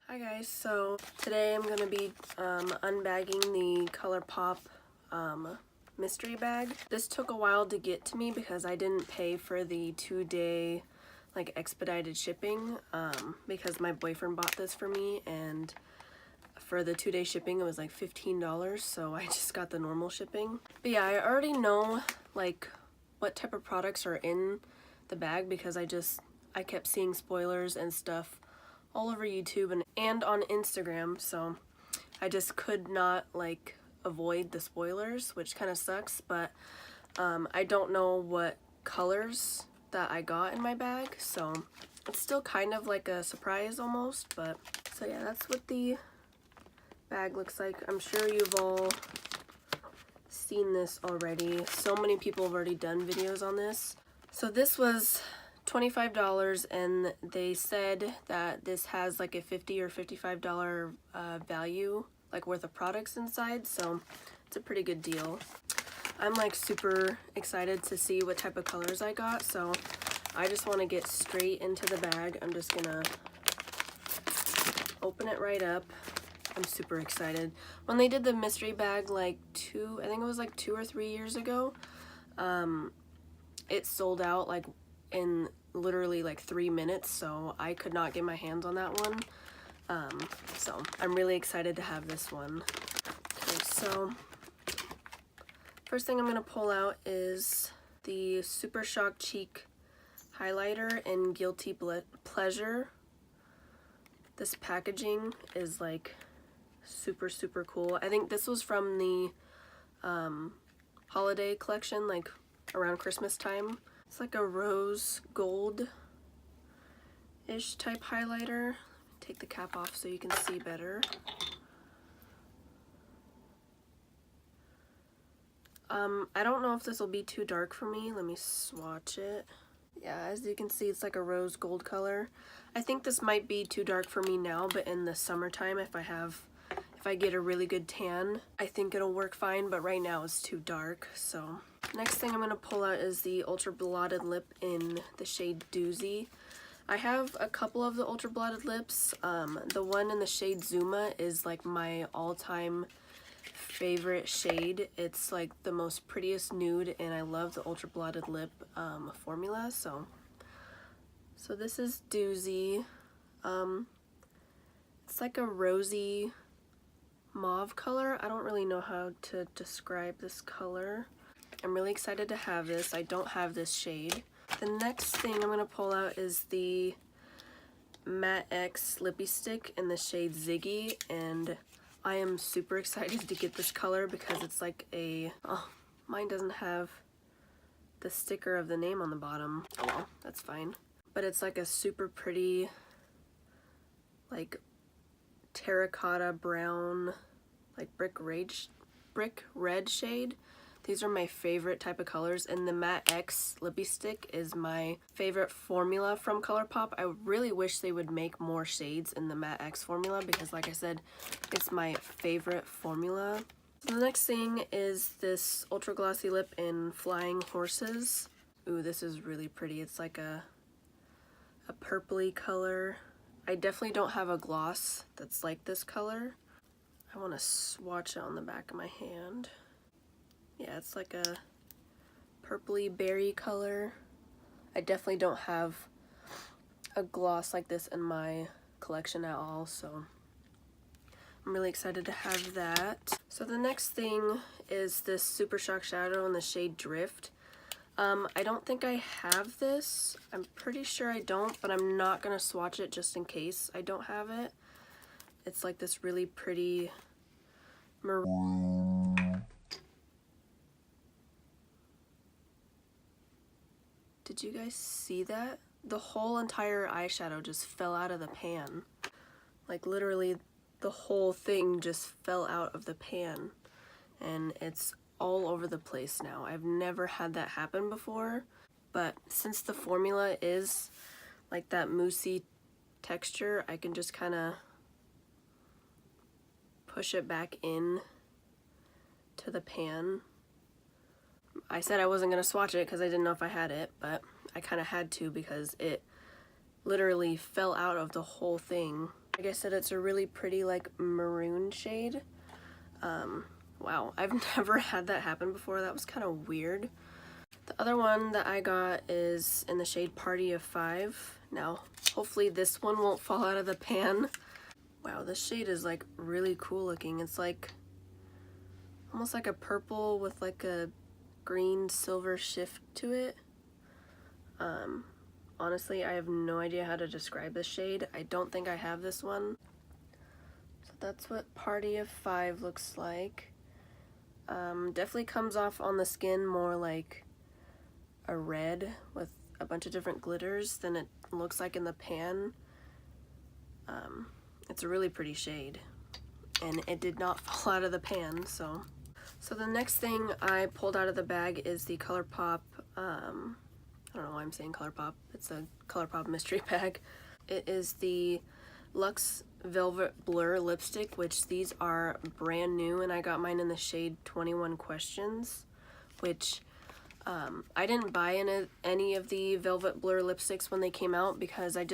Hi guys, so today I'm going to be unbagging the Colourpop mystery bag. This took a while to get to me because I didn't pay for the 2-day like expedited shipping because my boyfriend bought this for me, and for the 2-day shipping it was like $15, so I just got the normal shipping. But yeah, I already know like what type of products are in the bag because I kept seeing spoilers and stuff all over YouTube and on Instagram, so I just could not like avoid the spoilers, which kind of sucks. But I don't know what colors that I got in my bag, so it's still kind of like a surprise almost. But so yeah, that's what the bag looks like. I'm sure you've all seen this already. So many people have already done videos on this. So this was $25, and they said that this has like a $50 or $55 value, like worth of products inside, so it's a pretty good deal. I'm like super excited to see what type of colors I got, so I just want to get straight into the bag. I'm just gonna open it right up. I'm super excited. When they did the mystery bag like I think it was like 2 or 3 years ago, it sold out like in literally like 3 minutes, so I could not get my hands on that one. So I'm really excited to have this one. Okay, so first thing I'm gonna pull out is the Super Shock Cheek highlighter in Guilty Pleasure. This packaging is like super cool. I think this was from the holiday collection, like around Christmas time. It's like a rose gold-ish type highlighter. Take the cap off so you can see better. I don't know if this will be too dark for me. Let me swatch it. Yeah, as you can see, it's like a rose gold color. I think this might be too dark for me now, but in the summertime, if I get a really good tan, I think it'll work fine, but right now it's too dark. So next thing I'm going to pull out is the Ultra Blotted Lip in the shade Doozy. I have a couple of the Ultra Blotted Lips. The one in the shade Zuma is like my all-time favorite shade. It's like the most prettiest nude, and I love the Ultra Blotted Lip formula. So this is Doozy. It's like a rosy mauve color. I don't really know how to describe this color. I'm really excited to have this. I don't have this shade. The next thing I'm going to pull out is the Matte X Lippy Stick in the shade Ziggy, and I am super excited to get this color because it's like mine doesn't have the sticker of the name on the bottom. Oh well, that's fine. But it's like a super pretty like terracotta brown, like brick red shade. These are my favorite type of colors, and the Matte X Lippy Stick is my favorite formula from Colourpop. I really wish they would make more shades in the Matte X formula because, like I said, it's my favorite formula. So the next thing is this Ultra Glossy Lip in Flying Horses. Ooh, this is really pretty. It's like a purpley color. I definitely don't have a gloss that's like this color. I want to swatch it on the back of my hand. Yeah, it's like a purpley berry color. I definitely don't have a gloss like this in my collection at all, so I'm really excited to have that. So the next thing is this Super Shock Shadow in the shade Drift. I don't think I have this. I'm pretty sure I don't, but I'm not gonna swatch it just in case I don't have it. It's like this really pretty maroon. Did you guys see that? The whole entire eyeshadow just fell out of the pan. Like literally the whole thing just fell out of the pan, and it's all over the place now. I've never had that happen before, but since the formula is like that moussey texture, I can just kind of push it back in to the pan. I said I wasn't going to swatch it because I didn't know if I had it, but I kind of had to because it literally fell out of the whole thing. Like I said, it's a really pretty like maroon shade. Wow, I've never had that happen before. That was kind of weird. The other one that I got is in the shade Party of 5. Now, hopefully this one won't fall out of the pan. Wow, this shade is like really cool looking. It's like almost like a purple with like a green silver shift to it. Honestly, I have no idea how to describe this shade. I don't think I have this one. So that's what Party of 5 looks like. Definitely comes off on the skin more like a red with a bunch of different glitters than it looks like in the pan. It's a really pretty shade, and it did not fall out of the pan. So the next thing I pulled out of the bag is the Colourpop, I don't know why I'm saying Colourpop, it's a Colourpop mystery bag. It is the Luxe Velvet Blur lipstick, which these are brand new, and I got mine in the shade 21 Questions, which I didn't buy any of the Velvet Blur lipsticks when they came out because I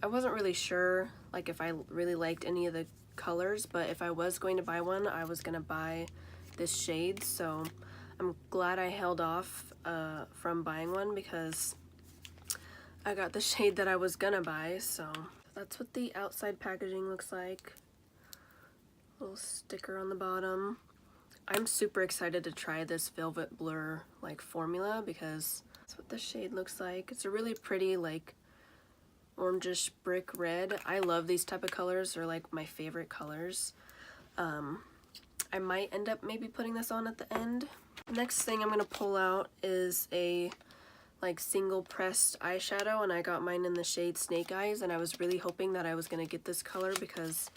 wasn't really sure like if I really liked any of the colors, but if I was going to buy one, I was gonna buy this shade, so I'm glad I held off from buying one because I got the shade that I was gonna buy. So that's what the outside packaging looks like. Little sticker on the bottom. I'm super excited to try this Velvet Blur like formula because that's what the shade looks like. It's a really pretty like orangish brick red. I love these type of colors. They're like my favorite colors. I might end up maybe putting this on at the end. Next thing I'm gonna pull out is a like single pressed eyeshadow, and I got mine in the shade Snake Eyes, and I was really hoping that I was gonna get this color because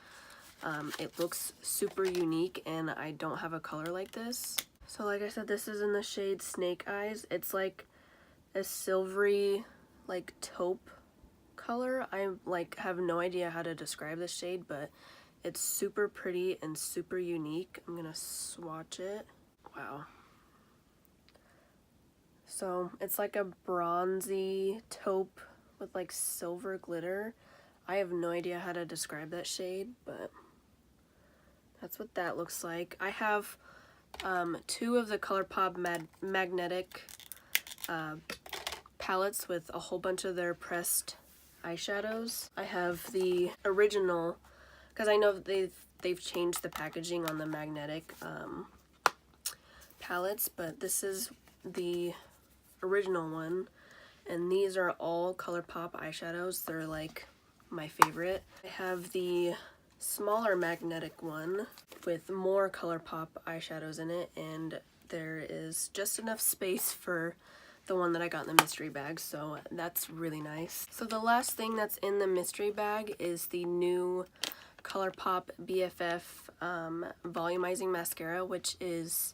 it looks super unique and I don't have a color like this. So like I said, this is in the shade Snake Eyes. It's like a silvery like taupe color. I like have no idea how to describe this shade, but it's super pretty and super unique. I'm gonna swatch it. Wow. So it's like a bronzy taupe with like silver glitter. I have no idea how to describe that shade, but that's what that looks like. I have two of the Colourpop magnetic palettes with a whole bunch of their pressed eyeshadows. I have the original, because I know they've changed the packaging on the magnetic palettes, but this is the original one, and these are all Colourpop eyeshadows. They're like my favorite. I have the smaller magnetic one with more Colourpop eyeshadows in it, and there is just enough space for the one that I got in the mystery bag, so that's really nice. So the last thing that's in the mystery bag is the new Colourpop BFF volumizing mascara, which is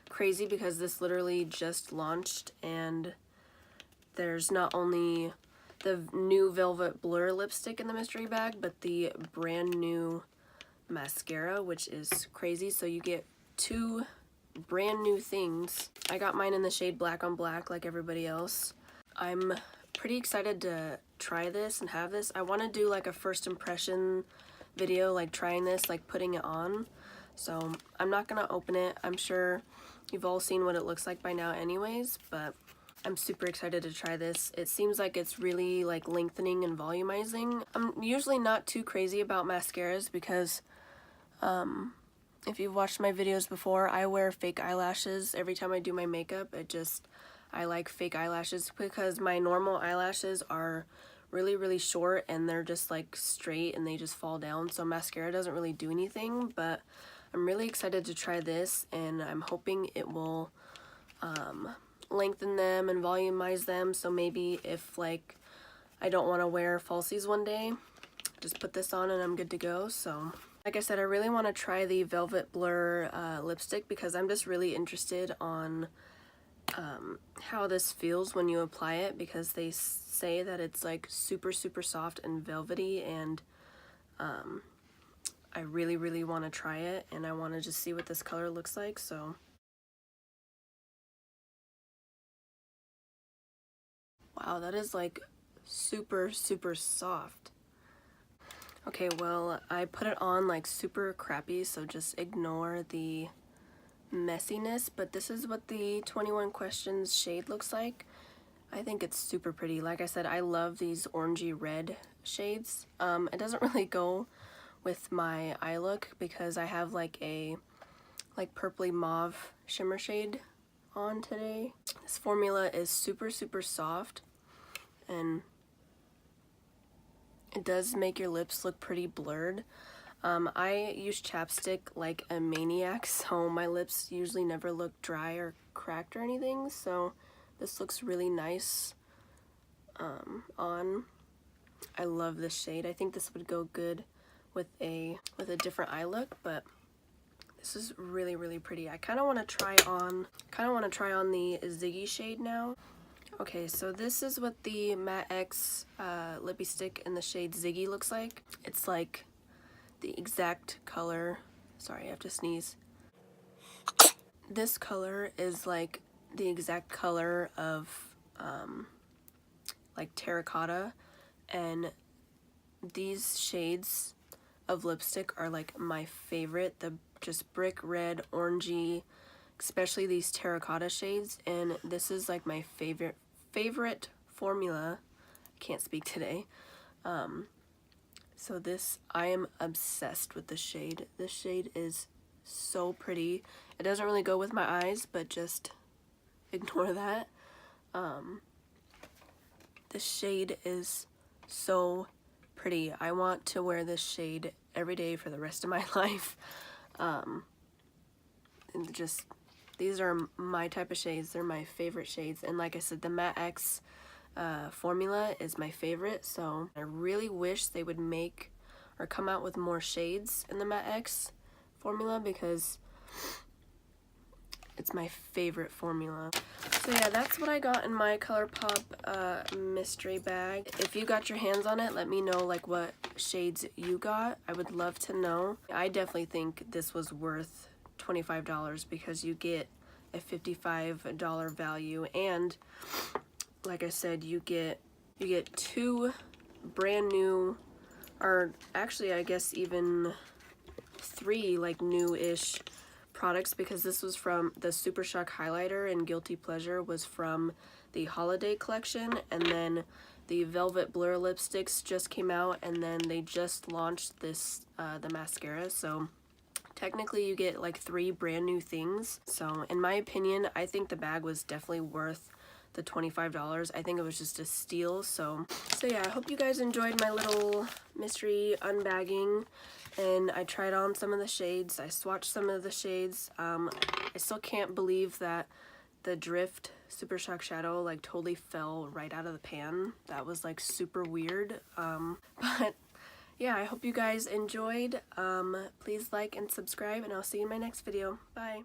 crazy because this literally just launched, and there's not only the new Velvet Blur lipstick in the mystery bag, but the brand new mascara, which is crazy. So you get two brand new things. I got mine in the shade Black on Black like everybody else. I'm pretty excited to try this and have this. I want to do like a first impression video, like trying this, like putting it on. So I'm not gonna open it. I'm sure you've all seen what it looks like by now anyways, but I'm super excited to try this. It seems like it's really like lengthening and volumizing. I'm usually not too crazy about mascaras because if you've watched my videos before, I wear fake eyelashes every time I do my makeup. I like fake eyelashes because my normal eyelashes are really short and they're just like straight and they just fall down, so mascara doesn't really do anything. But I'm really excited to try this, and I'm hoping it will lengthen them and volumize them, so maybe if like I don't want to wear falsies one day, just put this on and I'm good to go. So like I said, I really want to try the Velvet Blur lipstick because I'm just really interested on how this feels when you apply it, because they say that it's like super soft and velvety, and I really want to try it, and I want to just see what this color looks like. So wow, that is like super soft. Okay, well, I put it on like super crappy, so just ignore the messiness, but this is what the 21 Questions shade looks like. I think it's super pretty. Like I said, I love these orangey red shades. It doesn't really go with my eye look because I have like a purpley mauve shimmer shade on today. This formula is super soft, and it does make your lips look pretty blurred. I use chapstick like a maniac, so my lips usually never look dry or cracked or anything, so this looks really nice on. I love this shade. I think this would go good with a different eye look, but this is really pretty. I kind of want to try on the Ziggy shade now. Okay, so this is what the Matte X lippy stick in the shade Ziggy looks like. It's like the exact color. Sorry, I have to sneeze. This color is like the exact color of like terracotta, and these shades of lipstick are like my favorite. The just brick red, orangey, especially these terracotta shades, and this is like my favorite formula. I can't speak today. So this, I am obsessed with this shade. This shade is so pretty. It doesn't really go with my eyes, but just ignore that. This shade is so pretty. I want to wear this shade every day for the rest of my life. And just, these are my type of shades. They're my favorite shades. And like I said, the Matte X formula is my favorite, so I really wish they would make or come out with more shades in the Matte X formula because it's my favorite formula. So yeah, that's what I got in my Colourpop mystery bag. If you got your hands on it, let me know like what shades you got. I would love to know. I definitely think this was worth $25 because you get a $55 value, and like I said, you get 2 brand new, or actually I guess even 3 like new-ish products, because this was from the Super Shock highlighter and Guilty Pleasure was from the holiday collection, and then the Velvet Blur lipsticks just came out, and then they just launched this the mascara. So technically you get like 3 brand new things. So in my opinion, I think the bag was definitely worth the $25. I think it was just a steal. So yeah, I hope you guys enjoyed my little mystery unbagging, and I tried on some of the shades. I swatched some of the shades. I still can't believe that the Drift Super Shock Shadow like totally fell right out of the pan. That was like super weird. But yeah, I hope you guys enjoyed. Please like and subscribe, and I'll see you in my next video. Bye.